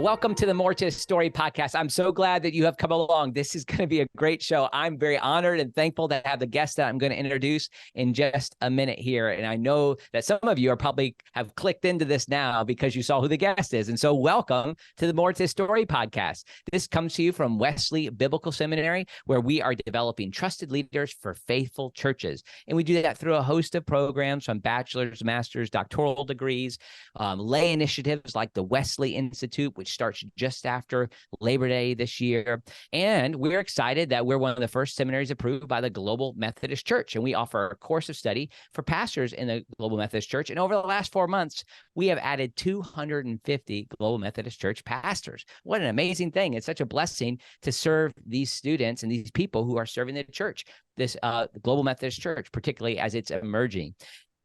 Welcome to the More to Story podcast. I'm so glad that you have come along. This is going to be a great show. I'm very honored and thankful to have the guest that I'm going to introduce in just a minute here. And I know that some of you are probably have clicked into this now because you saw who the guest is. And so welcome to the More to Story podcast. This comes to you from Wesley Biblical Seminary, where we are developing trusted leaders for faithful churches. And we do that through a host of programs from bachelor's, master's, doctoral degrees, lay initiatives like the Wesley Institute, which starts just after Labor Day this year. And we're excited that we're one of the first seminaries approved by the Global Methodist Church. And we offer a course of study for pastors in the Global Methodist Church. And over the last 4 months, we have added 250 Global Methodist Church pastors. What an amazing thing. It's such a blessing to serve these students and these people who are serving the church, this Global Methodist Church, particularly as it's emerging.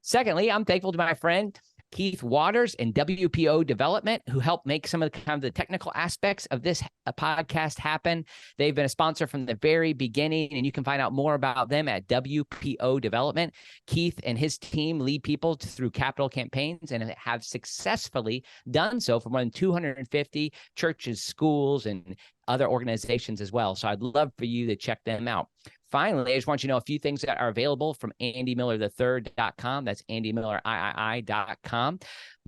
Secondly, I'm thankful to my friend Keith Waters and WPO Development, who helped make some of the technical aspects of this podcast happen. They've been a sponsor from the very beginning, and you can find out more about them at WPO Development. Keith and his team lead people through capital campaigns and have successfully done so for more than 250 churches, schools, and other organizations as well. So I'd love for you to check them out. Finally, I just want you to know a few things that are available from AndyMillerThe3rd.com. That's AndyMillerIII.com.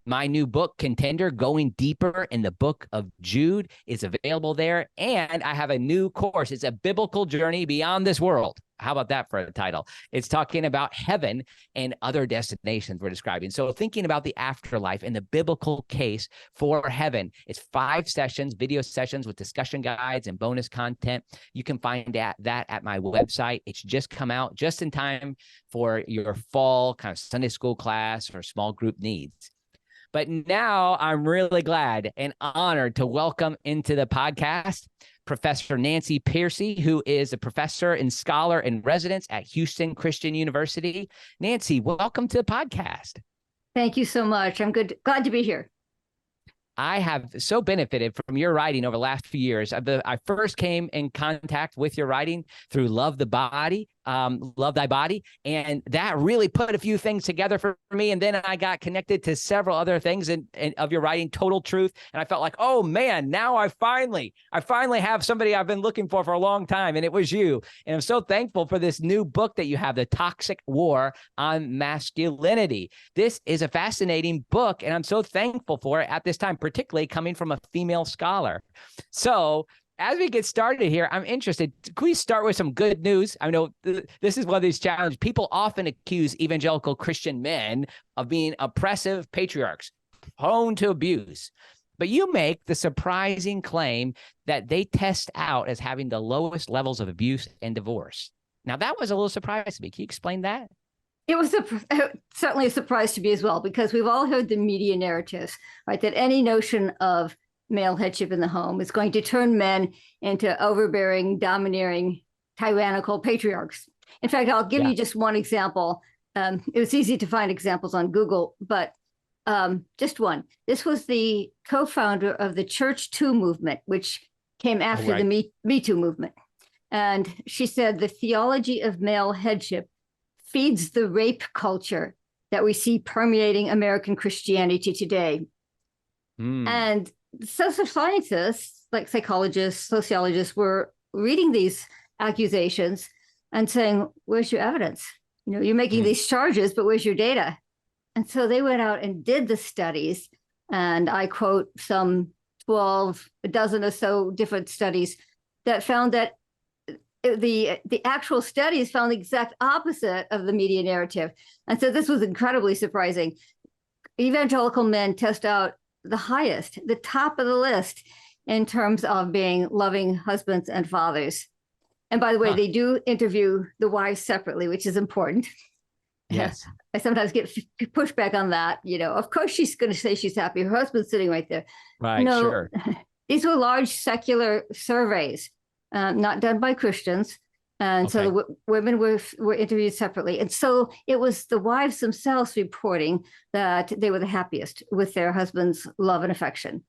My new book, Contender, Going Deeper in the Book of Jude, is available there. And I have a new course. It's a biblical journey beyond this world. How about that for a title? It's talking about heaven and other destinations we're describing. So thinking about the afterlife and the biblical case for heaven. It's 5 sessions, video sessions with discussion guides and bonus content. You can find that at my website. It's just come out just in time for your fall kind of Sunday school class or small group needs. But now I'm really glad and honored to welcome into the podcast Professor Nancy Pearcey, who is a professor and scholar in residence at Houston Christian University. Nancy, welcome to the podcast. Thank you so much. I'm glad to be here. I have so benefited from your writing over the last few years. I first came in contact with your writing through Love Thy Body, and that really put a few things together for me. And then I got connected to several other things of your writing, Total Truth, and I felt like, oh man, now I finally have somebody I've been looking for a long time, and it was you. And I'm so thankful for this new book that you have, The Toxic War on Masculinity. This is a fascinating book, and I'm so thankful for it at this time, particularly coming from a female scholar. So as we get started here, I'm interested. Can we start with some good news? I know this is one of these challenges. People often accuse evangelical Christian men of being oppressive patriarchs, prone to abuse. But you make the surprising claim that they test out as having the lowest levels of abuse and divorce. Now, that was a little surprise to me. Can you explain that? It was certainly a surprise to me as well, because we've all heard the media narratives, right? That any notion of male headship in the home is going to turn men into overbearing, domineering, tyrannical patriarchs. In fact, I'll give you just one example. It was easy to find examples on Google, but just one. This was the co-founder of the Church Too movement, which came after the Me Too movement. And she said the theology of male headship feeds the rape culture that we see permeating American Christianity today. And social scientists, like psychologists, sociologists, were reading these accusations and saying, where's your evidence? You know, you're making these charges, but where's your data? And so they went out and did the studies. And I quote some 12, a dozen or so different studies that found that the actual studies found the exact opposite of the media narrative. And so this was incredibly surprising. Evangelical men test out the highest, the top of the list in terms of being loving husbands and fathers. And by the way, they do interview the wives separately, which is important. Yes. I sometimes get pushback on that. You know, of course she's going to say she's happy. Her husband's sitting right there. Right, no, sure. These were large secular surveys, not done by Christians. And so the women were interviewed separately. And so it was the wives themselves reporting that they were the happiest with their husband's love and affection.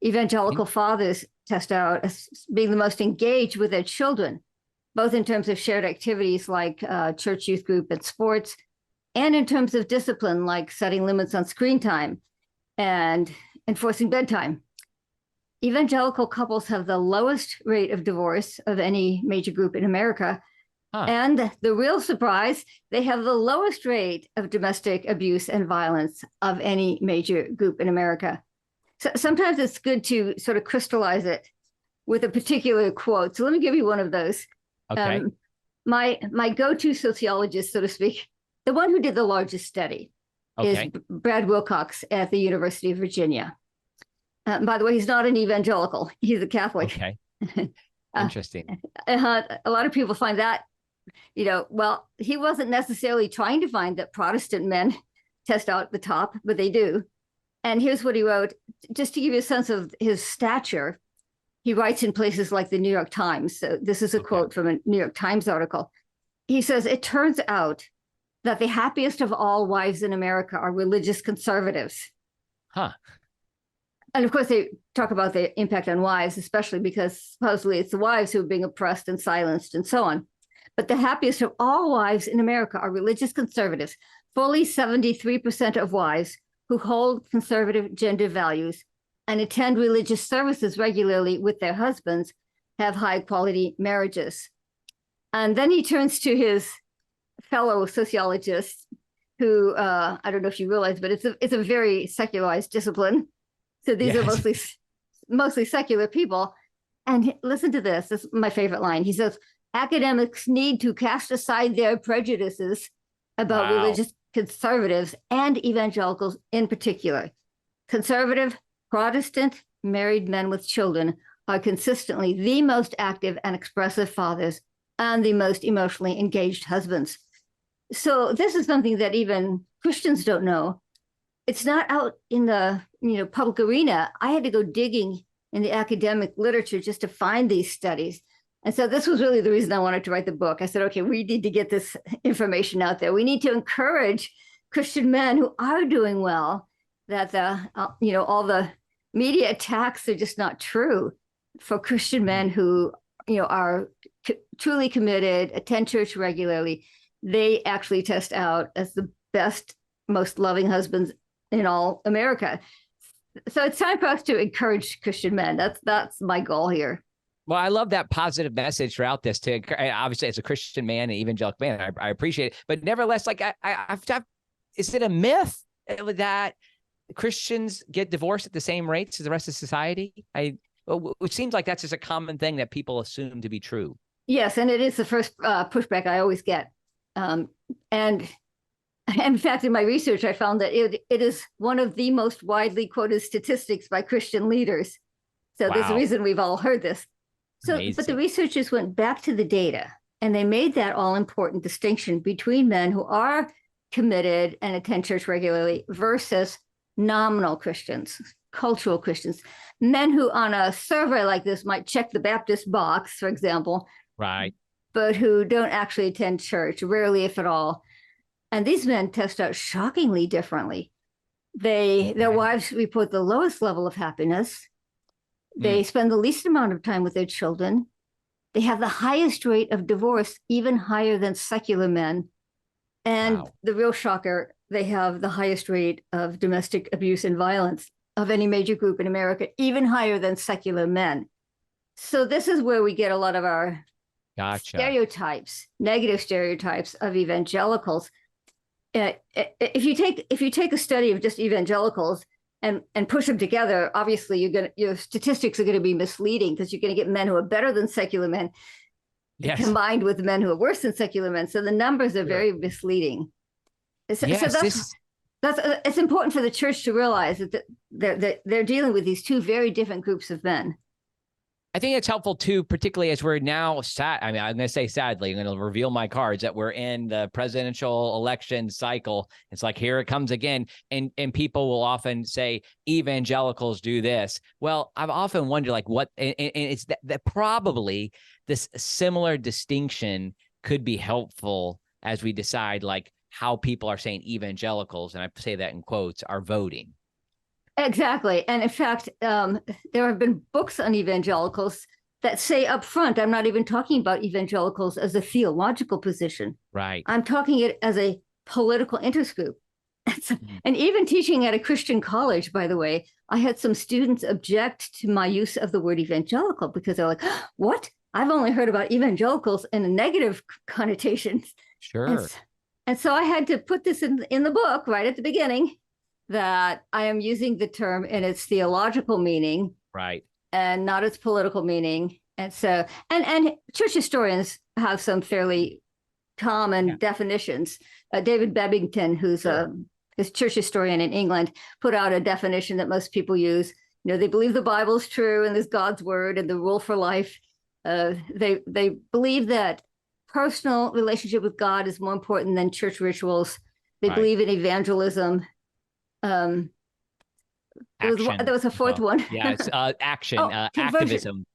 Evangelical fathers test out as being the most engaged with their children, both in terms of shared activities like church youth group and sports, and in terms of discipline like setting limits on screen time and enforcing bedtime. evangelical couples have the lowest rate of divorce of any major group in America. Huh. And the real surprise, they have the lowest rate of domestic abuse and violence of any major group in America. So sometimes it's good to sort of crystallize it with a particular quote. So let me give you one of those. Okay. My go-to sociologist, so to speak, the one who did the largest study, is Brad Wilcox at the University of Virginia. By the way, he's not an evangelical. He's a Catholic. Okay. Interesting. A lot of people find that, well, he wasn't necessarily trying to find that Protestant men test out the top, but they do. And here's what he wrote, just to give you a sense of his stature. He writes in places like the New York Times. So this is a quote from a New York Times article. He says, "It turns out that the happiest of all wives in America are religious conservatives." Huh. And of course, they talk about the impact on wives, especially because supposedly it's the wives who are being oppressed and silenced and so on. But the happiest of all wives in America are religious conservatives. Fully 73% of wives who hold conservative gender values and attend religious services regularly with their husbands have high quality marriages. And then he turns to his fellow sociologists who, I don't know if you realize, but it's a very secularized discipline. So these are mostly secular people. And listen to this. This is my favorite line. He says, "Academics need to cast aside their prejudices about religious conservatives and evangelicals in particular. Conservative, Protestant, married men with children are consistently the most active and expressive fathers and the most emotionally engaged husbands." So this is something that even Christians don't know. It's not out in the public arena. I had to go digging in the academic literature just to find these studies. And so this was really the reason I wanted to write the book. I said, okay, we need to get this information out there. We need to encourage Christian men who are doing well, that all the media attacks are just not true for Christian men who are truly committed, attend church regularly. They actually test out as the best, most loving husbands in all America. So it's time for us to encourage Christian men. That's my goal here. Well, I love that positive message throughout this. Obviously, as a Christian man and evangelical man, I appreciate it. But nevertheless, is it a myth that Christians get divorced at the same rates as the rest of society? It seems like that's just a common thing that people assume to be true. Yes, and it is the first pushback I always get. And in fact, in my research, I found that it is one of the most widely quoted statistics by Christian leaders. So there's a reason we've all heard this. So, Amazing. But the researchers went back to the data and they made that all important distinction between men who are committed and attend church regularly versus nominal Christians, cultural Christians, men who on a survey like this might check the Baptist box, for example, right, but who don't actually attend church, rarely if at all. And these men test out shockingly differently. Their wives report the lowest level of happiness. They spend the least amount of time with their children. They have the highest rate of divorce, even higher than secular men. And the real shocker, they have the highest rate of domestic abuse and violence of any major group in America, even higher than secular men. So this is where we get a lot of our stereotypes, negative stereotypes of evangelicals. If you take a study of just evangelicals and push them together, obviously your statistics are going to be misleading because you're going to get men who are better than secular men combined with men who are worse than secular men. So the numbers are very misleading. So it's important for the church to realize that they're dealing with these two very different groups of men. I think it's helpful too, particularly as we're now I'm going to say sadly, I'm going to reveal my cards that we're in the presidential election cycle. It's like, here it comes again. And people will often say evangelicals do this. Well, I've often wondered what, and it's that probably this similar distinction could be helpful as we decide how people are saying evangelicals, and I say that in quotes, are voting. Exactly. And in fact, there have been books on evangelicals that say up front, I'm not even talking about evangelicals as a theological position. Right. I'm talking it as a political interest group. And even teaching at a Christian college, by the way, I had some students object to my use of the word evangelical because they're like, what? I've only heard about evangelicals in a negative connotation. Sure. And so I had to put this in the book right at the beginning, that I am using the term in its theological meaning, right, and not its political meaning. And so, and church historians have some fairly common definitions. David Bebbington, who's his church historian in England, put out a definition that most people use. You know, they believe the Bible's true and is God's word and the rule for life. They believe that personal relationship with God is more important than church rituals. They believe in evangelism. There was a fourth one. Yeah, it's action, activism.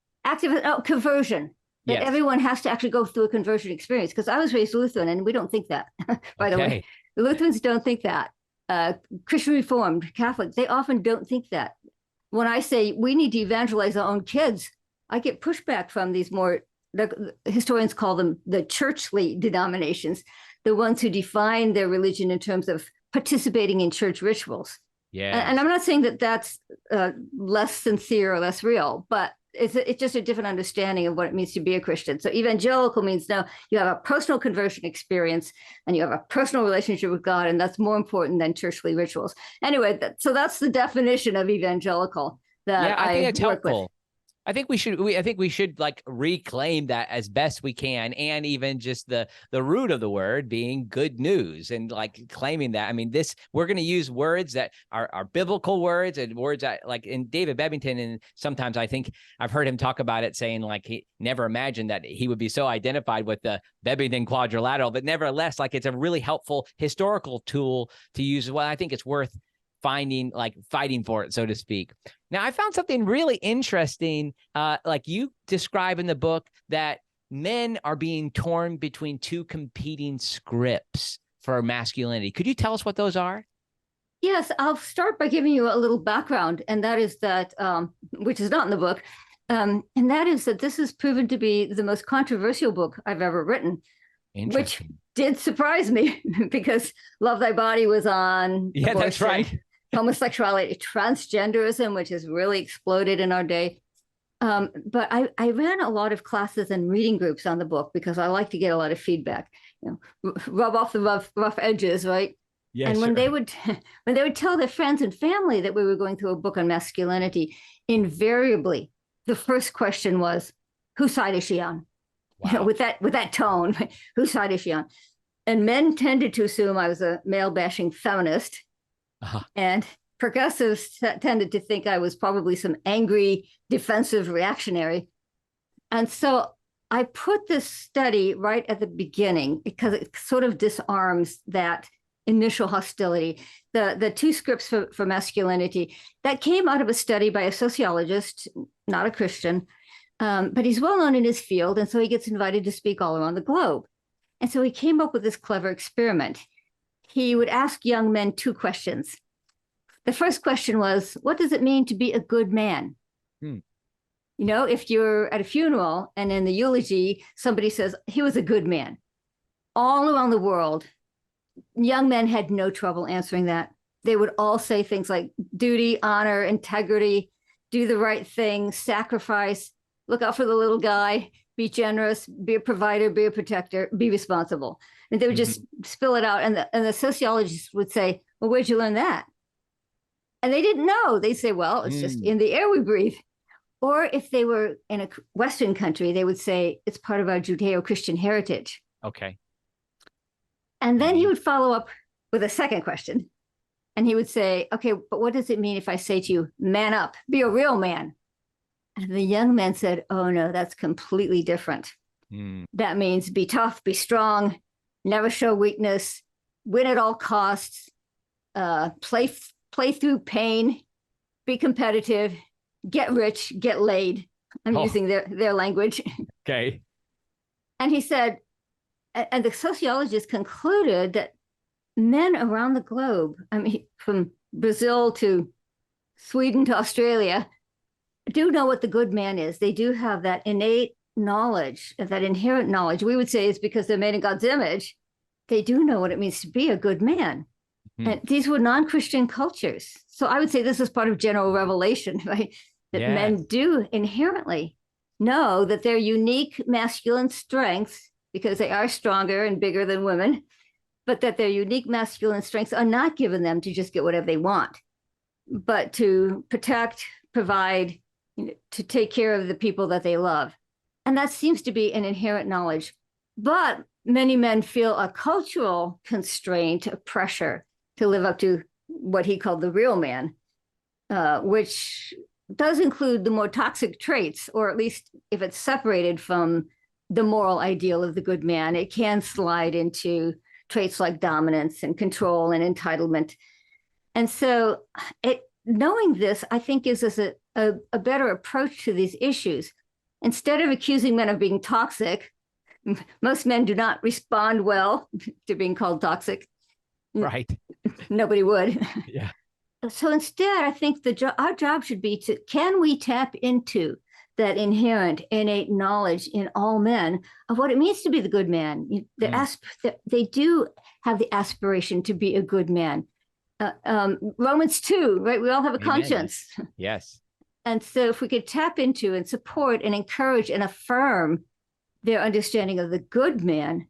Conversion. That everyone has to actually go through a conversion experience. Because I was raised Lutheran, and we don't think that. By the way, the Lutherans don't think that. Christian Reformed, Catholics, they often don't think that. When I say we need to evangelize our own kids, I get pushback from these more, the historians call them the churchly denominations, the ones who define their religion in terms of participating in church rituals. Yeah. And I'm not saying that that's less sincere or less real, but it's just a different understanding of what it means to be a Christian. So evangelical means now you have a personal conversion experience and you have a personal relationship with God, and that's more important than churchly rituals. Anyway, so that's the definition of evangelical that I think it's helpful. with. I think we should like reclaim that as best we can, and even just the root of the word being good news, and like claiming that. I mean, we're going to use words that are biblical words, and words that, like in David Bebbington, and sometimes I think I've heard him talk about it, saying like he never imagined that he would be so identified with the Bebbington quadrilateral, but nevertheless, like it's a really helpful historical tool to use. Well, I think it's worth fighting for it, so to speak. Now, I found something really interesting. Like you describe in the book that men are being torn between two competing scripts for masculinity. Could you tell us what those are? Yes, I'll start by giving you a little background, and that is that, which is not in the book, and that is that this has proven to be the most controversial book I've ever written, which did surprise me because Love Thy Body was on. Yeah, that's right. Homosexuality, transgenderism, which has really exploded in our day. But I ran a lot of classes and reading groups on the book because I like to get a lot of feedback, rub off the rough edges, right? Yeah, and when they would tell their friends and family that we were going through a book on masculinity, invariably the first question was, whose side is she on? Wow. With that tone, whose side is she on? And men tended to assume I was a male-bashing feminist. Uh-huh. And progressives tended to think I was probably some angry, defensive reactionary. And so I put this study right at the beginning because it sort of disarms that initial hostility. The two scripts for masculinity, that came out of a study by a sociologist, not a Christian, but he's well known in his field. And so he gets invited to speak all around the globe. And so he came up with this clever experiment. He would ask young men two questions. The first question was, what does it mean to be a good man? If you're at a funeral and in the eulogy, somebody says, he was a good man. All around the world, young men had no trouble answering that. They would all say things like duty, honor, integrity, do the right thing, sacrifice, look out for the little guy, be generous, be a provider, be a protector, be responsible. And they would just spill it out. And the sociologists would say, well, where'd you learn that? And they didn't know. They'd say, well, it's just in the air we breathe. Or if they were in a Western country, they would say, it's part of our Judeo-Christian heritage. Okay. And then he would follow up with a second question. And he would say, okay, but what does it mean if I say to you, man up, be a real man? And the young man said, oh, no, that's completely different. That means be tough, be strong, never show weakness, win at all costs, play through pain, be competitive, get rich, get laid. I'm using their language. Okay. And he said, and the sociologist concluded that men around the globe, I mean, from Brazil to Sweden to Australia, do know what the good man is. They do have that innate knowledge, that inherent knowledge. We would say it's because they're made in God's image. They do know what it means to be a good man. And these were non-Christian cultures. So I would say this is part of general revelation, right? That men do inherently know that their unique masculine strengths, because they are stronger and bigger than women, but that their unique masculine strengths are not given them to just get whatever they want, but to protect, provide, to take care of the people that they love. And that seems to be an inherent knowledge. But many men feel a cultural constraint, a pressure to live up to what he called the real man, which does include the more toxic traits, or at least if it's separated from the moral ideal of the good man, it can slide into traits like dominance and control and entitlement. And so knowing this, I think, gives us a better approach to these issues. Instead of accusing men of being toxic, most men do not respond well to being called toxic. Right. Nobody would. Yeah. So instead, I think our job should be can we tap into that inherent, innate knowledge in all men of what it means to be the good man? They do have the aspiration to be a good man. Romans 2, right? We all have a conscience. Yes. And so if we could tap into and support and encourage and affirm their understanding of the good man,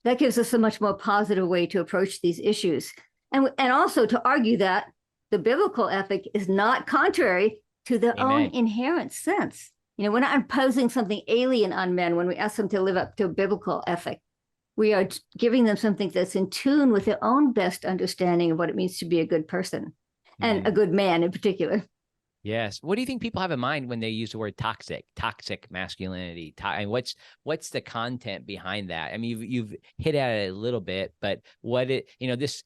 that gives us a much more positive way to approach these issues. And also to argue that the biblical ethic is not contrary to their own inherent sense. We're not imposing something alien on men when we ask them to live up to a biblical ethic. We are giving them something that's in tune with their own best understanding of what it means to be a good person and a good man in particular. Yes. What do you think people have in mind when they use the word toxic masculinity? And what's the content behind that? I mean, you've hit at it a little bit, but this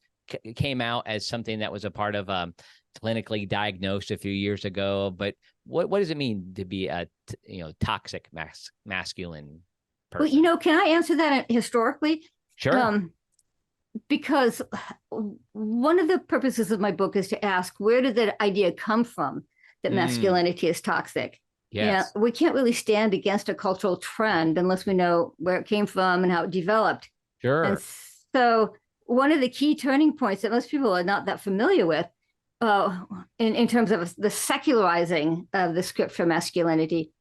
came out as something that was a part of clinically diagnosed a few years ago. But what does it mean to be a toxic masculine person? Well, can I answer that historically? Sure. Because one of the purposes of my book is to ask, where did that idea come from that masculinity is toxic? Yes. We can't really stand against a cultural trend unless we know where it came from and how it developed. Sure. And so one of the key turning points that most people are not that familiar with in terms of the secularizing of the script for masculinity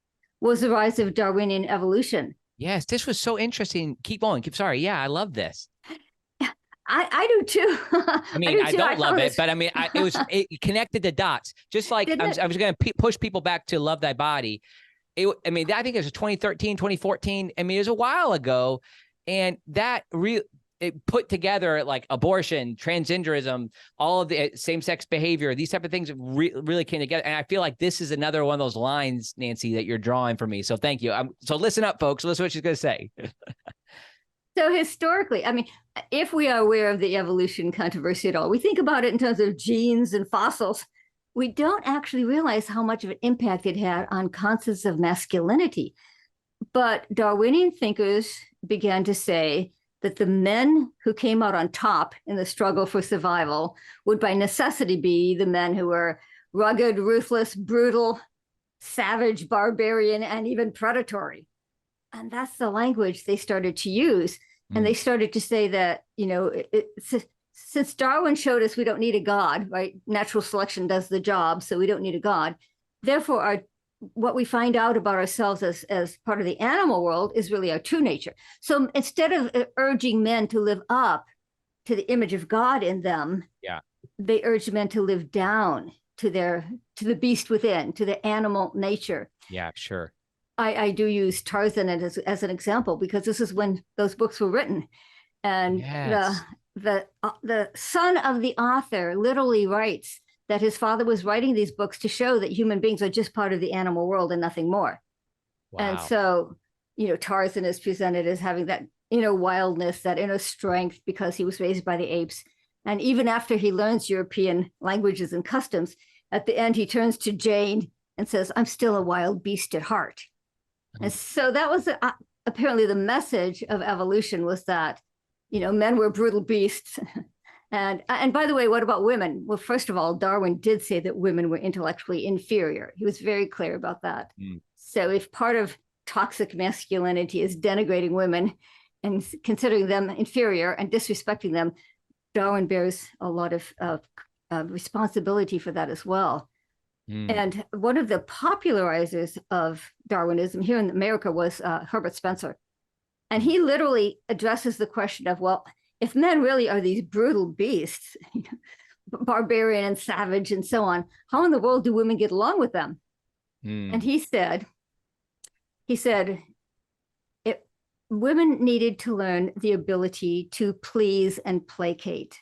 was the rise of Darwinian evolution. Yes, this was so interesting. Keep going. Sorry. Yeah, I love this. I do too. I mean, I don't love it, but I mean, it connected the dots. Just like I was going to push people back to Love Thy Body. I think it was 2013, 2014. I mean, it was a while ago. And that it put together like abortion, transgenderism, all of the same-sex behavior, these type of things really came together. And I feel like this is another one of those lines, Nancy, that you're drawing for me. So thank you. So listen up, folks. Listen to what she's going to say. So historically, I mean, if we are aware of the evolution controversy at all, we think about it in terms of genes and fossils. We don't actually realize how much of an impact it had on concepts of masculinity. But Darwinian thinkers began to say that the men who came out on top in the struggle for survival would by necessity be the men who were rugged, ruthless, brutal, savage, barbarian, and even predatory. And that's the language they started to use. And they started to say that, since Darwin showed us we don't need a God, right? Natural selection does the job, so we don't need a God. Therefore, what we find out about ourselves as part of the animal world is really our true nature. So instead of urging men to live up to the image of God in them, they urge men to live down to the beast within, to the animal nature. Yeah, sure. I do use Tarzan as an example because this is when those books were written. And the son of the author literally writes that his father was writing these books to show that human beings are just part of the animal world and nothing more. Wow. And so, Tarzan is presented as having that inner wildness, that inner strength because he was raised by the apes. And even after he learns European languages and customs, at the end, he turns to Jane and says, "I'm still a wild beast at heart." And so that was apparently the message of evolution was that, men were brutal beasts. And by the way, what about women? Well, first of all, Darwin did say that women were intellectually inferior. He was very clear about that. So if part of toxic masculinity is denigrating women and considering them inferior and disrespecting them, Darwin bears a lot of responsibility for that as well. And one of the popularizers of Darwinism here in America was Herbert Spencer. And he literally addresses the question of, well, if men really are these brutal beasts, barbarian and savage and so on, how in the world do women get along with them? And he said, women needed to learn the ability to please and placate.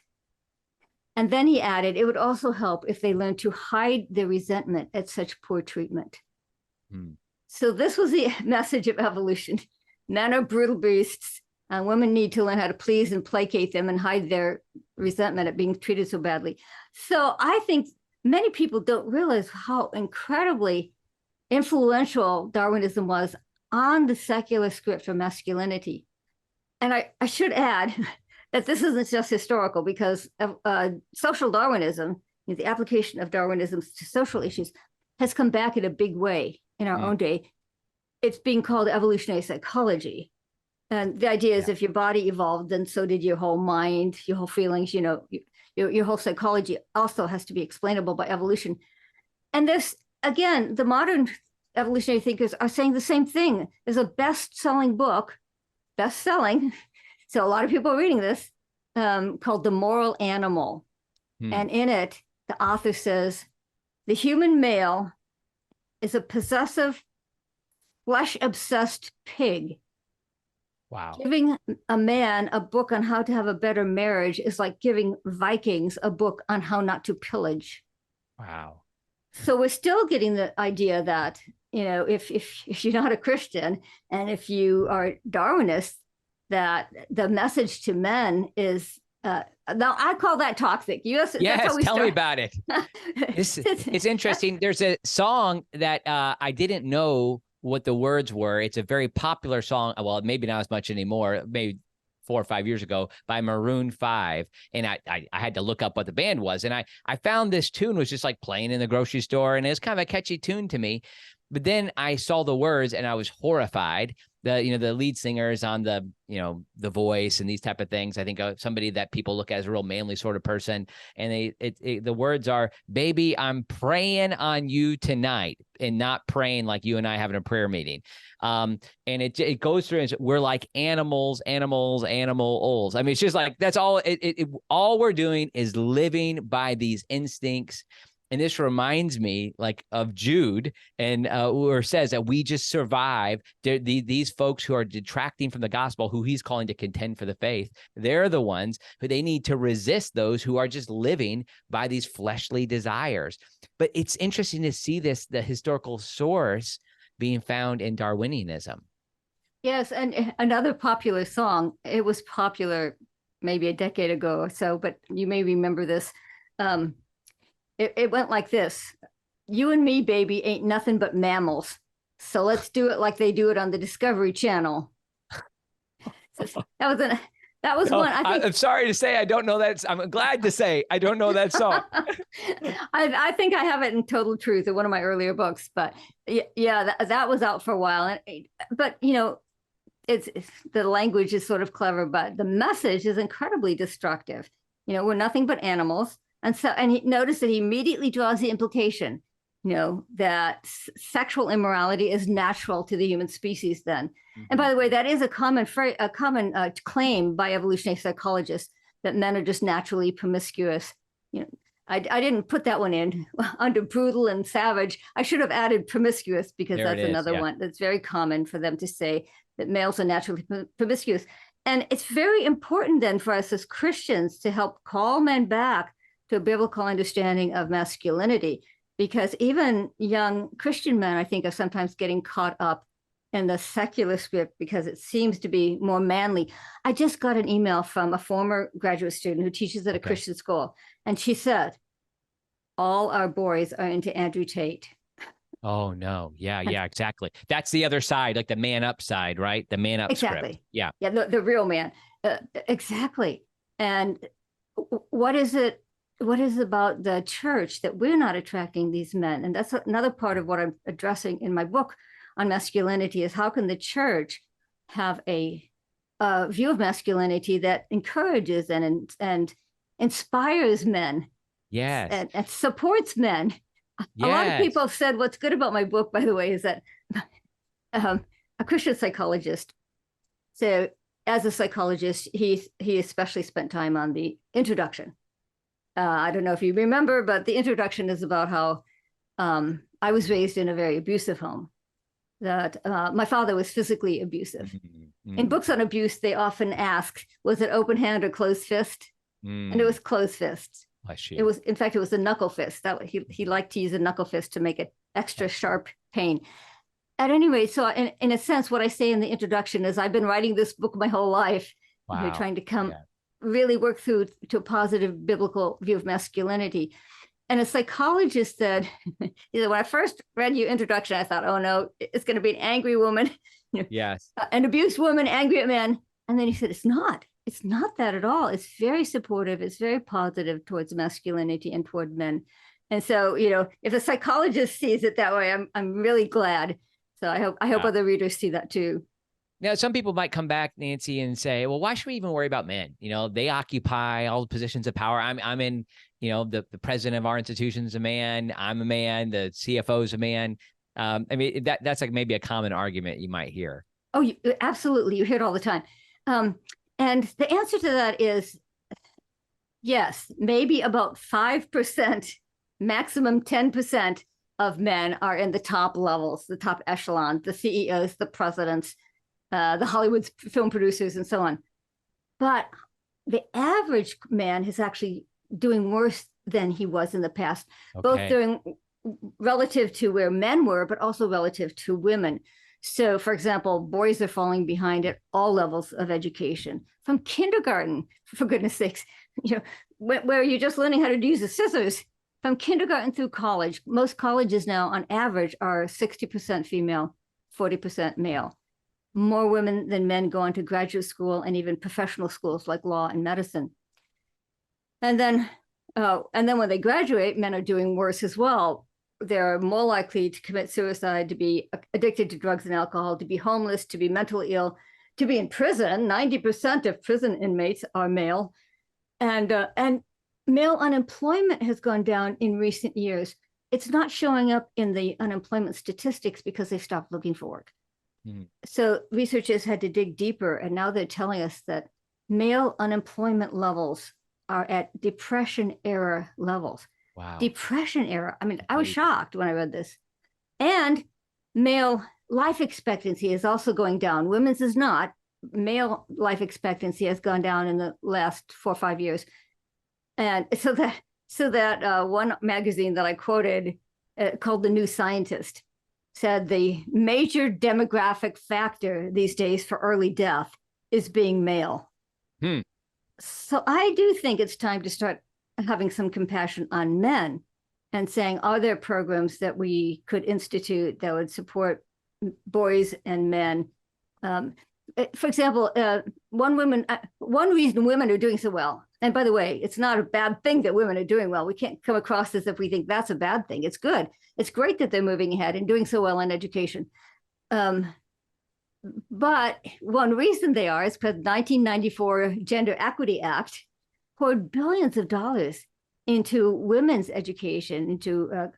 And then he added, it would also help if they learned to hide their resentment at such poor treatment. So this was the message of evolution. Men are brutal beasts, and women need to learn how to please and placate them and hide their resentment at being treated so badly. So I think many people don't realize how incredibly influential Darwinism was on the secular script for masculinity. And I should add that this isn't just historical, because social Darwinism, the application of Darwinism to social issues, has come back in a big way in our own day. It's being called evolutionary psychology. And the idea is if your body evolved, then so did your whole mind, your whole feelings, your whole psychology also has to be explainable by evolution. And this, again, the modern evolutionary thinkers are saying the same thing. There's a best-selling book, so a lot of people are reading this, called The Moral Animal. And in it, the author says, the human male is a possessive, flesh-obsessed pig. Wow. Giving a man a book on how to have a better marriage is like giving Vikings a book on how not to pillage. Wow. So we're still getting the idea that, if you're not a Christian and if you are Darwinist, that the message to men is, now I call that toxic. Yes, tell me about it. It's interesting. There's a song that I didn't know what the words were. It's a very popular song. Well, maybe not as much anymore, maybe 4 or 5 years ago, by Maroon 5. And I had to look up what the band was. And I found this tune was just like playing in the grocery store. And it was kind of a catchy tune to me. But then I saw the words and I was horrified. The lead singer is on the Voice and these type of things. I think somebody that people look at as a real manly sort of person. And the words are, baby, I'm praying on you tonight, and not praying like you and I having a prayer meeting. And it goes through and we're like animals. I mean, it's just like, that's all all we're doing is living by these instincts. And this reminds me like of Jude, and where it says that we just survive. These folks who are detracting from the gospel, who he's calling to contend for the faith, they're the ones who they need to resist those who are just living by these fleshly desires. But it's interesting to see the historical source being found in Darwinianism. Yes, and another popular song, it was popular maybe a decade ago or so, but you may remember this. It went like this: you and me, baby, ain't nothing but mammals. So let's do it like they do it on the Discovery Channel. So that was one. I'm sorry to say I don't know that. I'm glad to say I don't know that song. I think I have it in Total Truth in one of my earlier books, but yeah, that was out for a while. But it's the language is sort of clever, but the message is incredibly destructive. We're nothing but animals. And he noticed that he immediately draws the implication, that sexual immorality is natural to the human species then. Mm-hmm. And by the way, that is a common claim by evolutionary psychologists, that men are just naturally promiscuous. I didn't put that one in under brutal and savage. I should have added promiscuous, because that's another one that's very common for them to say, that males are naturally promiscuous. And it's very important then for us as Christians to help call men back to a biblical understanding of masculinity, because even young Christian men, I think, are sometimes getting caught up in the secular script because it seems to be more manly. I just got an email from a former graduate student who teaches at a Christian school, and she said, all our boys are into Andrew Tate. Oh, no. Yeah, exactly. That's the other side, like the man up side, right? The man up script. Yeah. Yeah, the real man. Exactly. And what is it about the church that we're not attracting these men? And that's another part of what I'm addressing in my book on masculinity, is how can the church have a view of masculinity that encourages and inspires men, Yes. and supports men. A lot of Yes. people have said what's good about my book, by the way, is that a Christian psychologist. So as a psychologist, he especially spent time on the introduction. I don't know if you remember, but the introduction is about how I was raised in a very abusive home, that my father was physically abusive. Mm-hmm. In books on abuse, they often ask, was it open hand or closed fist? And it was closed fist. It was, in fact, it was a knuckle fist. That he liked to use a knuckle fist to make it extra sharp pain. At any rate, so in a sense, what I say in the introduction is I've been writing this book my whole life, trying to really work through to a positive biblical view of masculinity. And a psychologist said, when I first read your introduction, I thought, oh no, it's going to be an angry woman, yes, an abused woman, angry at men. And then he said, it's not that at all. It's very supportive. It's very positive towards masculinity and toward men. And so, if a psychologist sees it that way, I'm really glad. So I hope other readers see that too. Now, some people might come back, Nancy, and say, well, why should we even worry about men? They occupy all the positions of power. I'm in, the president of our institution is a man. I'm a man. The CFO is a man. I mean, that's like maybe a common argument you might hear. Oh, absolutely. You hear it all the time. And the answer to that is yes, maybe about 5%, maximum 10% of men are in the top levels, the top echelon, the CEOs, the presidents, the Hollywood film producers, and so on. But the average man is actually doing worse than he was in the past, both during relative to where men were, but also relative to women. So, for example, boys are falling behind at all levels of education, from kindergarten, for goodness sakes, where you're just learning how to use the scissors, from kindergarten through college. Most colleges now, on average, are 60% female, 40% male. More women than men go on to graduate school and even professional schools like law and medicine. And then when they graduate, men are doing worse as well. They're more likely to commit suicide, to be addicted to drugs and alcohol, to be homeless, to be mentally ill, to be in prison. 90% of prison inmates are male. And male unemployment has gone down in recent years. It's not showing up in the unemployment statistics because they stopped looking for work. Mm-hmm. So researchers had to dig deeper, and now they're telling us that male unemployment levels are at Depression era levels. Wow. Depression era. I mean, I was shocked when I read this. And male life expectancy is also going down. Women's is not. Male life expectancy has gone down in the last 4 or 5 years. And so that one magazine that I quoted called The New Scientist said the major demographic factor these days for early death is being male. So I do think it's time to start having some compassion on men and saying, are there programs that we could institute that would support boys and men? For example, one reason women are doing so well, and by the way, it's not a bad thing that women are doing well. We can't come across as if we think that's a bad thing. It's good. It's great that they're moving ahead and doing so well in education. But one reason they are is because the 1994 Gender Equity Act poured billions of dollars into women's education, into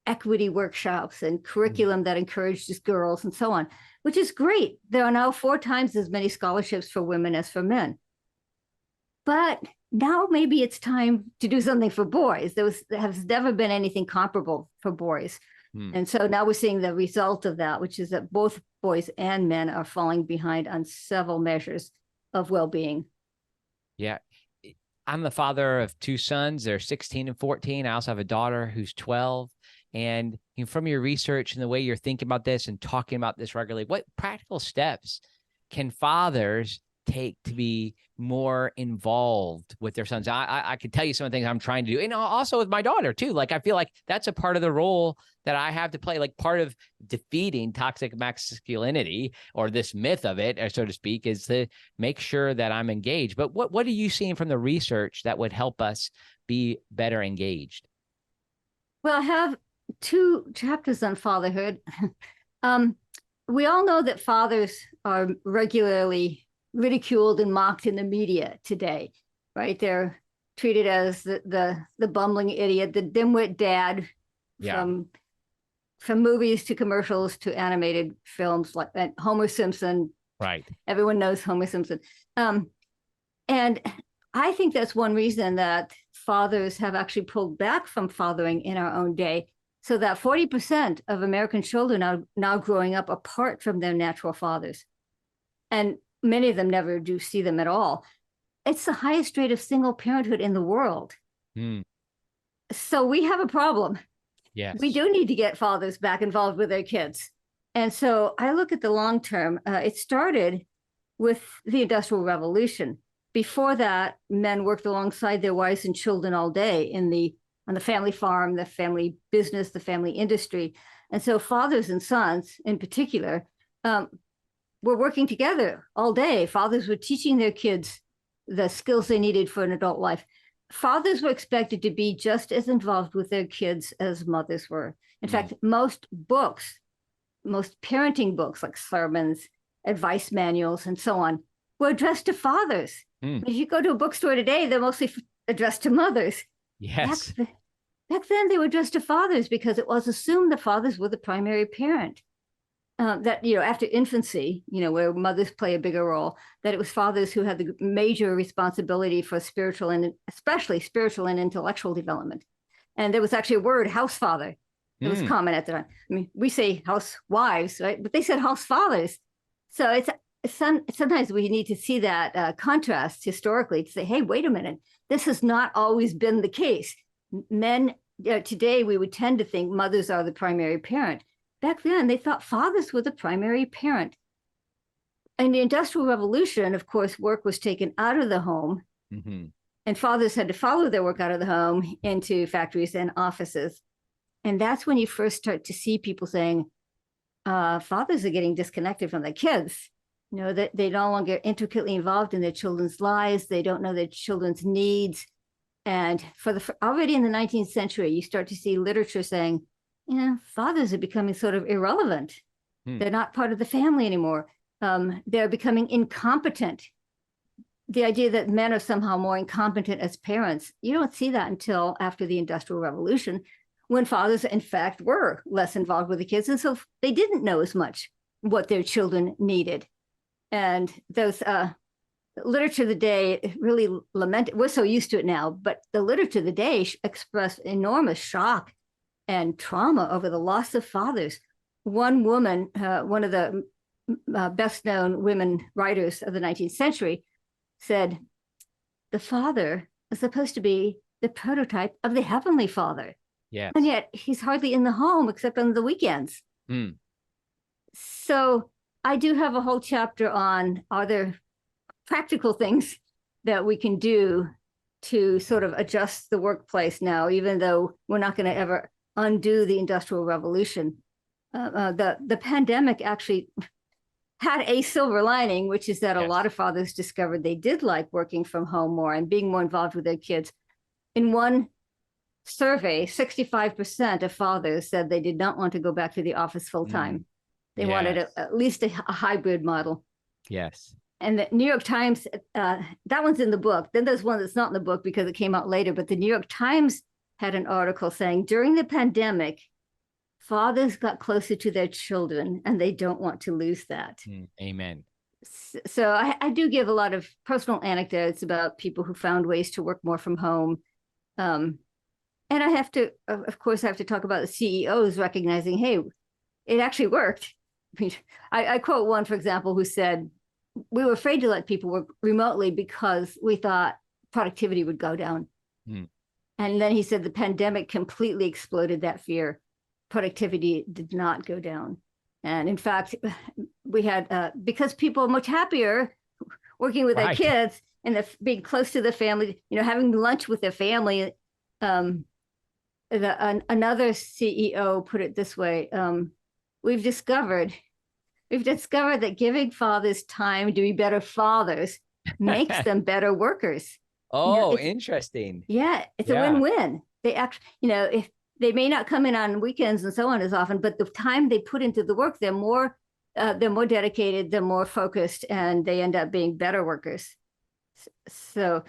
equity workshops and curriculum that encourages girls and so on, which is great. There are now 4 times as many scholarships for women as for men. But now maybe it's time to do something for boys. There has never been anything comparable for boys. And so now we're seeing the result of that, which is that both boys and men are falling behind on several measures of well-being. Yeah. I'm the father of 2 sons. They're 16 and 14. I also have a daughter who's 12. And from your research and the way you're thinking about this and talking about this regularly, what practical steps can fathers take to be more involved with their sons? I could tell you some of the things I'm trying to do, and also with my daughter too. Like, I feel like that's a part of the role that I have to play. Like, part of defeating toxic masculinity, or this myth of it, so to speak, is to make sure that I'm engaged. But what are you seeing from the research that would help us be better engaged? Well, I have 2 chapters on fatherhood. We all know that fathers are regularly ridiculed and mocked in the media today, right? They're treated as the bumbling idiot, the dimwit dad from movies to commercials to animated films like Homer Simpson. Right. Everyone knows Homer Simpson. And I think that's one reason that fathers have actually pulled back from fathering in our own day, so that 40% of American children are now growing up apart from their natural fathers. And many of them never do see them at all. It's the highest rate of single parenthood in the world. So we have a problem. Yes. We do need to get fathers back involved with their kids. And so I look at the long term. It started with the Industrial Revolution. Before that, men worked alongside their wives and children all day on the family farm, the family business, the family industry. And so fathers and sons in particular were working together all day. Fathers were teaching their kids the skills they needed for an adult life. Fathers were expected to be just as involved with their kids as mothers were. In fact, most parenting books like sermons, advice manuals, and so on were addressed to fathers. If you go to a bookstore today, they're mostly addressed to mothers. Yes. Back then, they were addressed to fathers because it was assumed the fathers were the primary parent. That, after infancy, where mothers play a bigger role, that it was fathers who had the major responsibility for spiritual and especially spiritual and intellectual development. And there was actually a word, house father, that was common at the time. I mean, we say housewives, right? But they said house fathers. So sometimes we need to see that contrast historically to say, hey, wait a minute, this has not always been the case. Men, today we would tend to think mothers are the primary parent. Back then, they thought fathers were the primary parent. In the Industrial Revolution, of course, work was taken out of the home, and fathers had to follow their work out of the home into factories and offices. And that's when you first start to see people saying, fathers are getting disconnected from their kids. That they're no longer intricately involved in their children's lives. They don't know their children's needs. And already in the 19th century, you start to see literature saying, fathers are becoming sort of irrelevant. They're not part of the family anymore. They're becoming incompetent. The idea that men are somehow more incompetent as parents, you don't see that until after the Industrial Revolution, when fathers, in fact, were less involved with the kids. And so they didn't know as much what their children needed. And those literature of the day really lamented, we're so used to it now, but the literature of the day expressed enormous shock and trauma over the loss of fathers. One woman, one of the best known women writers of the 19th century, said, the father is supposed to be the prototype of the Heavenly Father. Yes. And yet he's hardly in the home except on the weekends. So I do have a whole chapter on, are there practical things that we can do to sort of adjust the workplace now, even though we're not going to ever undo the Industrial Revolution. The pandemic actually had a silver lining, which is that a lot of fathers discovered they did like working from home more and being more involved with their kids. In one survey, 65% of fathers said they did not want to go back to the office full time. They wanted at least a hybrid model. Yes. And the New York Times, that one's in the book. Then there's one that's not in the book because it came out later. But the New York Times had an article saying during the pandemic, fathers got closer to their children and they don't want to lose that. Amen. So I do give a lot of personal anecdotes about people who found ways to work more from home. And I have to, of course, I have to talk about the CEOs recognizing, hey, it actually worked. I quote one, for example, who said, we were afraid to let people work remotely because we thought productivity would go down. And then he said the pandemic completely exploded that fear. Productivity did not go down. And in fact, we had, because people are much happier working with their kids and being close to the family, having lunch with their family. Another CEO put it this way, we've discovered that giving fathers time to be better fathers makes them better workers. Oh, interesting. Yeah, it's a win-win. They actually, if they may not come in on weekends and so on as often, but the time they put into the work, they're more dedicated, they're more focused, and they end up being better workers. So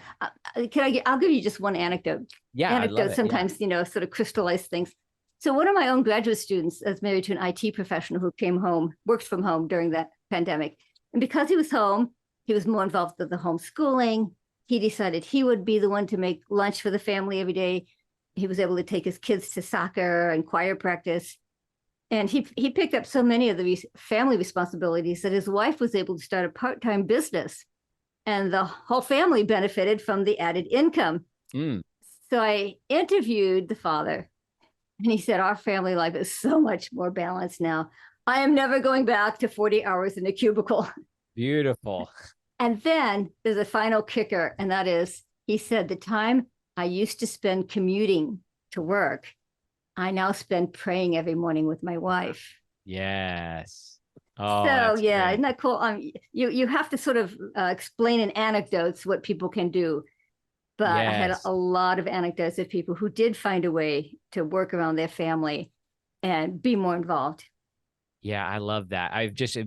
I'll give you just one anecdote. Yeah, I love Anecdotes it. sometimes, sort of crystallize things. So one of my own graduate students is married to an IT professional who came home, worked from home during that pandemic. And because he was home, he was more involved with the homeschooling. He decided he would be the one to make lunch for the family every day. He was able to take his kids to soccer and choir practice. And he picked up so many of the family responsibilities that his wife was able to start a part-time business. And the whole family benefited from the added income. Mm. So I interviewed the father, and he said, our family life is so much more balanced now. I am never going back to 40 hours in a cubicle. Beautiful. And then there's a final kicker, and that is, he said, the time I used to spend commuting to work, I now spend praying every morning with my wife. Yes. Oh, So yeah, great. isn't that cool? You have to sort of explain in anecdotes what people can do. But I had Yes. a lot of anecdotes of people who did find a way to work around their family and be more involved. Yeah, I love that. I've just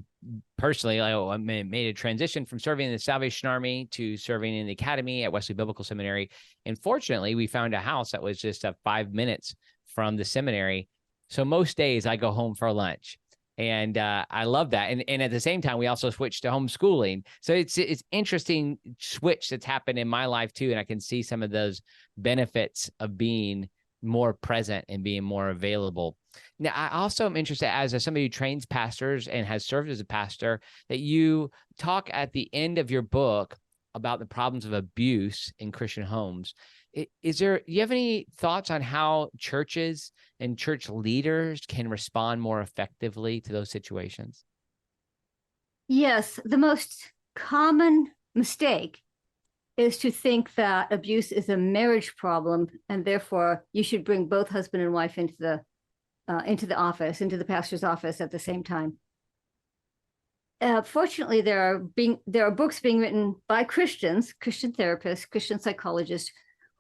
personally, I made a transition from serving in the Salvation Army to serving in the academy at Wesley Biblical Seminary. And fortunately, we found a house that was just 5 minutes from the seminary. So most days I go home for lunch. And I love that. And at the same time, we also switched to homeschooling. So it's interesting switch that's happened in my life too. And I can see some of those benefits of being more present and being more available. Now, I also am interested, as somebody who trains pastors and has served as a pastor, that you talk at the end of your book about the problems of abuse in Christian homes. Do you have any thoughts on how churches and church leaders can respond more effectively to those situations? Yes, the most common mistake is to think that abuse is a marriage problem, and therefore you should bring both husband and wife into the office, into the pastor's office at the same time. Fortunately, there are books being written by Christians, Christian therapists, Christian psychologists,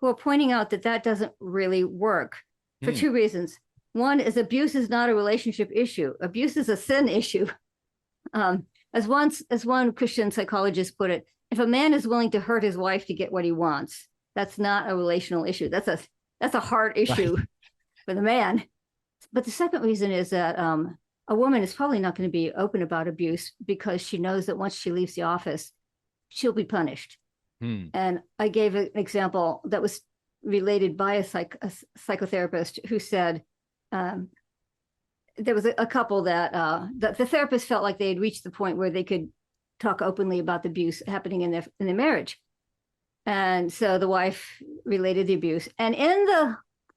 who are pointing out that that doesn't really work for two reasons. One is abuse is not a relationship issue. Abuse is a sin issue. As one Christian psychologist put it, if a man is willing to hurt his wife to get what he wants, that's not a relational issue. That's a heart issue for the man. But the second reason is that a woman is probably not going to be open about abuse because she knows that once she leaves the office, she'll be punished. And I gave an example that was related by a psychotherapist who said there was a couple that the therapist felt like they had reached the point where they could talk openly about the abuse happening in their marriage. And so the wife related the abuse. And in the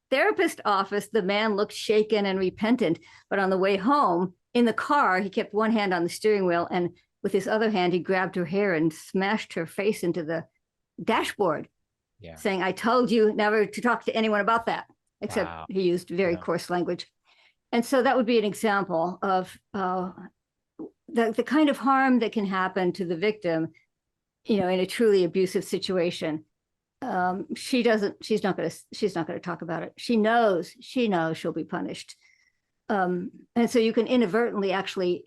therapist office, the man looked shaken and repentant. But on the way home in the car, he kept one hand on the steering wheel, and with his other hand, he grabbed her hair and smashed her face into the dashboard, saying, I told you never to talk to anyone about that, except he used very coarse language. And so that would be an example of the kind of harm that can happen to the victim, in a truly abusive situation. She's not going to talk about it. She knows she'll be punished. And so you can inadvertently actually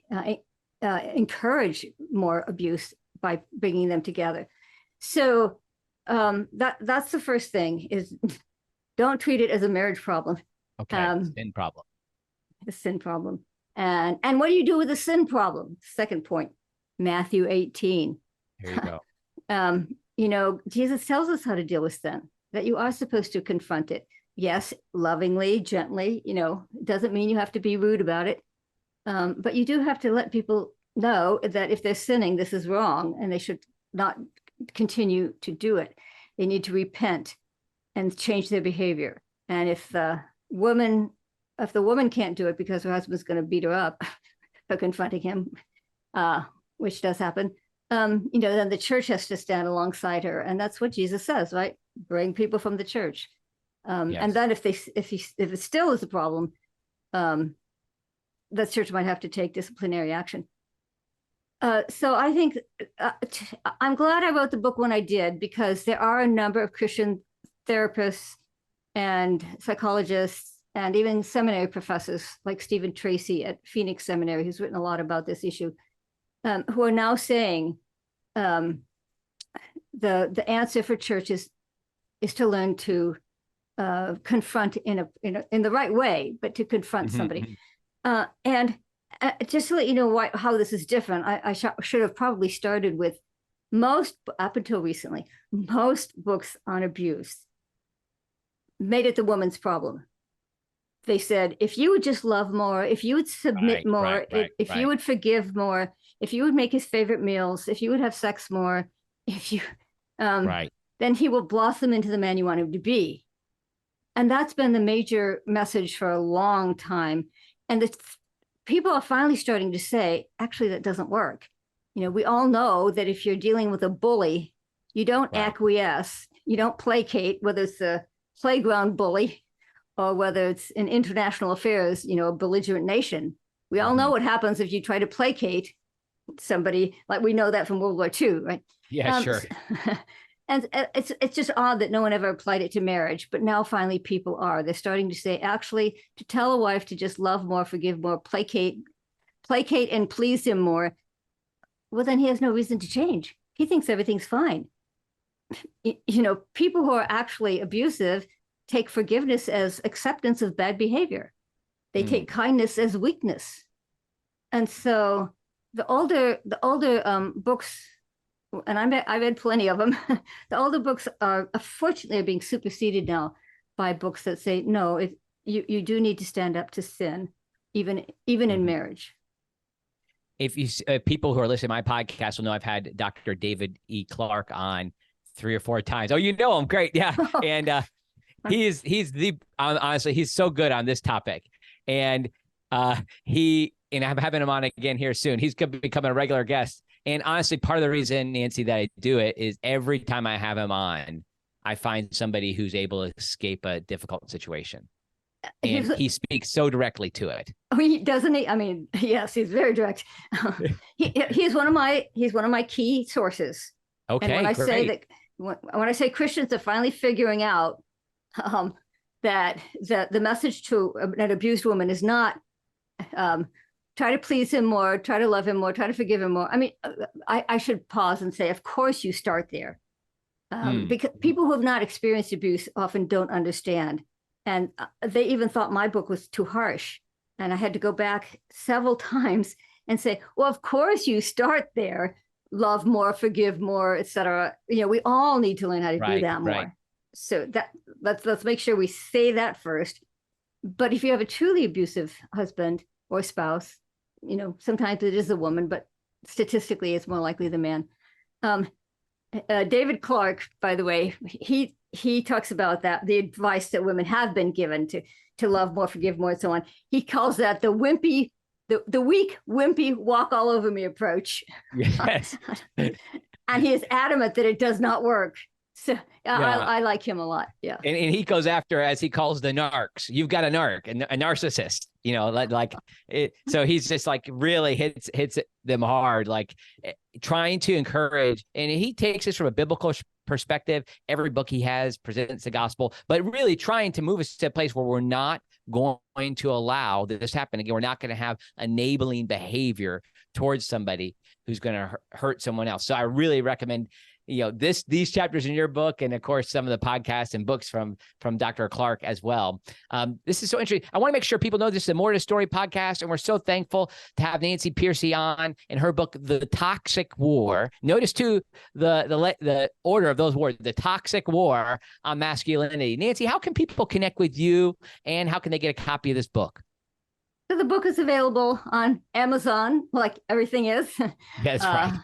encourage more abuse by bringing them together. So that's the first thing, is don't treat it as a marriage problem. Okay, sin problem. The sin problem. And what do you do with the sin problem? Second point, Matthew 18. Here you go. Jesus tells us how to deal with sin, that you are supposed to confront it. Yes, lovingly, gently, doesn't mean you have to be rude about it. But you do have to let people know that if they're sinning, this is wrong, and they should not continue to do it. They need to repent and change their behavior. And if the woman can't do it because her husband's going to beat her up for confronting him, which does happen, then the church has to stand alongside her. And that's what Jesus says, right? Bring people from the church. And then if it still is a problem, the church might have to take disciplinary action. So I think I'm glad I wrote the book when I did, because there are a number of Christian therapists and psychologists and even seminary professors like Stephen Tracy at Phoenix Seminary, who's written a lot about this issue, who are now saying the answer for churches is to learn to confront in the right way, but to confront somebody. And just to let you know how this is different, I should have probably started with up until recently, most books on abuse made it the woman's problem. They said, if you would just love more, if you would submit more, if you would forgive more, if you would make his favorite meals, if you would have sex more, if you, then he will blossom into the man you want him to be. And that's been the major message for a long time. And people are finally starting to say, actually, that doesn't work. We all know that if you're dealing with a bully, you don't acquiesce, you don't placate, whether it's a playground bully or whether it's in international affairs, a belligerent nation. We all know what happens if you try to placate somebody, like we know that from World War II, right? Yeah, sure. And it's just odd that no one ever applied it to marriage, but now finally people are. They're starting to say, actually, to tell a wife to just love more, forgive more, placate and please him more, well, then he has no reason to change. He thinks everything's fine. People who are actually abusive take forgiveness as acceptance of bad behavior. They take kindness as weakness. And so the older books, and I read plenty of them, the older books are unfortunately being superseded now by books that say, no, you do need to stand up to sin, even in marriage. If you people who are listening to my podcast will know I've had Dr. David E. Clark on 3 or 4 times. Oh, you know him. Great. Yeah. And he's honestly, he's so good on this topic. And I'm having him on again here soon. He's going to become a regular guest. And honestly, part of the reason, Nancy, that I do it is every time I have him on, I find somebody who's able to escape a difficult situation. And he speaks so directly to it. Oh, doesn't he? I mean, yes, he's very direct. He's one of my key sources. Okay, and when great. I say that, when I say Christians are finally figuring out that the message to an abused woman is not try to please him more, try to love him more, try to forgive him more. I mean, I should pause and say, of course you start there. Because people who have not experienced abuse often don't understand. And they even thought my book was too harsh. And I had to go back several times and say, well, of course you start there. Love more, forgive more, etc. We all need to learn how to do that more. Right. So let's make sure we say that first. But if you have a truly abusive husband or spouse, sometimes it is a woman, but statistically it's more likely the man. David Clark, by the way, he talks about that, the advice that women have been given to love more, forgive more, and so on. He calls that the weak, wimpy, walk all over me approach. Yes. And he is adamant that it does not work. So I like him a lot. Yeah. And he goes after, as he calls the narcs. You've got a narc, a narcissist, like it. So he's just like really hits them hard, like trying to encourage. And he takes this from a biblical perspective. Every book he has presents the gospel, but really trying to move us to a place where we're not going to allow this happen again. We're not going to have enabling behavior towards somebody who's going to hurt someone else. So I really recommend these chapters in your book, and of course some of the podcasts and books from Dr. Clark as well. This is so interesting. I want to make sure people know this is a More to Story podcast, and we're so thankful to have Nancy Pearcey on in her book, The Toxic War. Notice too the order of those words, The Toxic War on Masculinity. Nancy, how can people connect with you, and how can they get a copy of this book? So the book is available on Amazon, like everything is. That's right.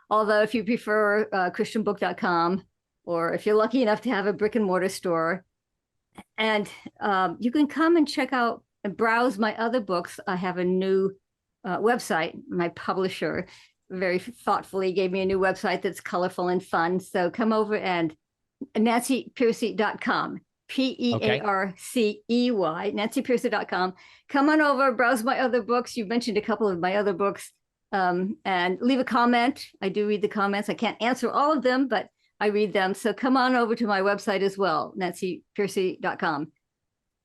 Although if you prefer christianbook.com, or if you're lucky enough to have a brick and mortar store, and you can come and check out and browse my other books. I have a new website. My publisher very thoughtfully gave me a new website that's colorful and fun. So come over and nancypearcey.com, Pearcey, nancypearcey.com. Come on over, browse my other books. You mentioned a couple of my other books. And leave a comment. I do read the comments. I can't answer all of them, but I read them. So come on over to my website as well, nancypearcey.com.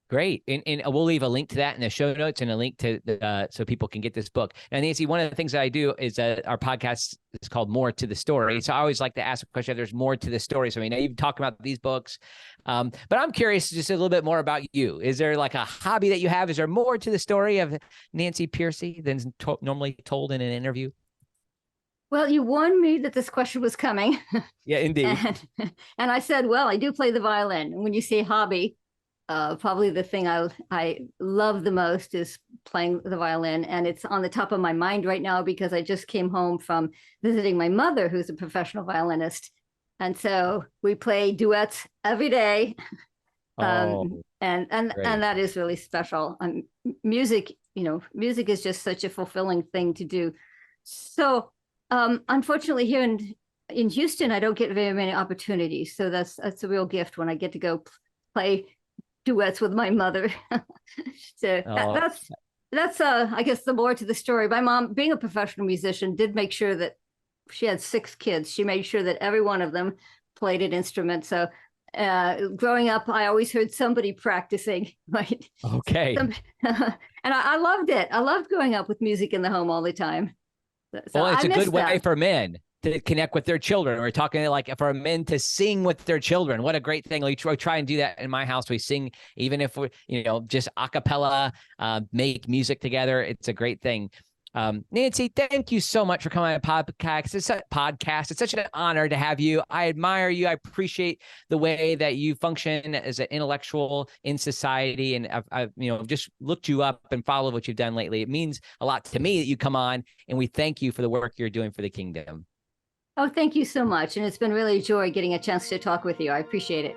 Great. And we'll leave a link to that in the show notes and a link to so people can get this book. Now, Nancy, one of the things that I do is our podcast is called More to the Story. So I always like to ask a question if there's more to the story. So I mean, now you've talked about these books, but I'm curious just a little bit more about you. Is there like a hobby that you have? Is there more to the story of Nancy Pearcey than normally told in an interview? Well, you warned me that this question was coming. Yeah, indeed. And I said, well, I do play the violin. And when you say hobby, probably the thing I love the most is playing the violin. And it's on the top of my mind right now because I just came home from visiting my mother, who's a professional violinist. And so we play duets every day. Oh, and that is really special. Music, music is just such a fulfilling thing to do. So unfortunately here in Houston, I don't get very many opportunities. So that's a real gift when I get to go play duets with my mother. So that's I guess the more to the story. My mom, being a professional musician, did make sure that she had 6 kids. She made sure that every one of them played an instrument. So growing up, I always heard somebody practicing, right? Okay. And I loved it. I loved growing up with music in the home all the time. So Well, it's a good way that. for men to connect with their children. We're talking like for men to sing with their children. What a great thing. We try and do that in my house. We sing, even if we're, just a cappella, make music together. It's a great thing. Nancy, thank you so much for coming on the podcast. It's such an honor to have you. I admire you. I appreciate the way that you function as an intellectual in society. And I've just looked you up and followed what you've done lately. It means a lot to me that you come on, and we thank you for the work you're doing for the kingdom. Oh, thank you so much. And it's been really a joy getting a chance to talk with you. I appreciate it.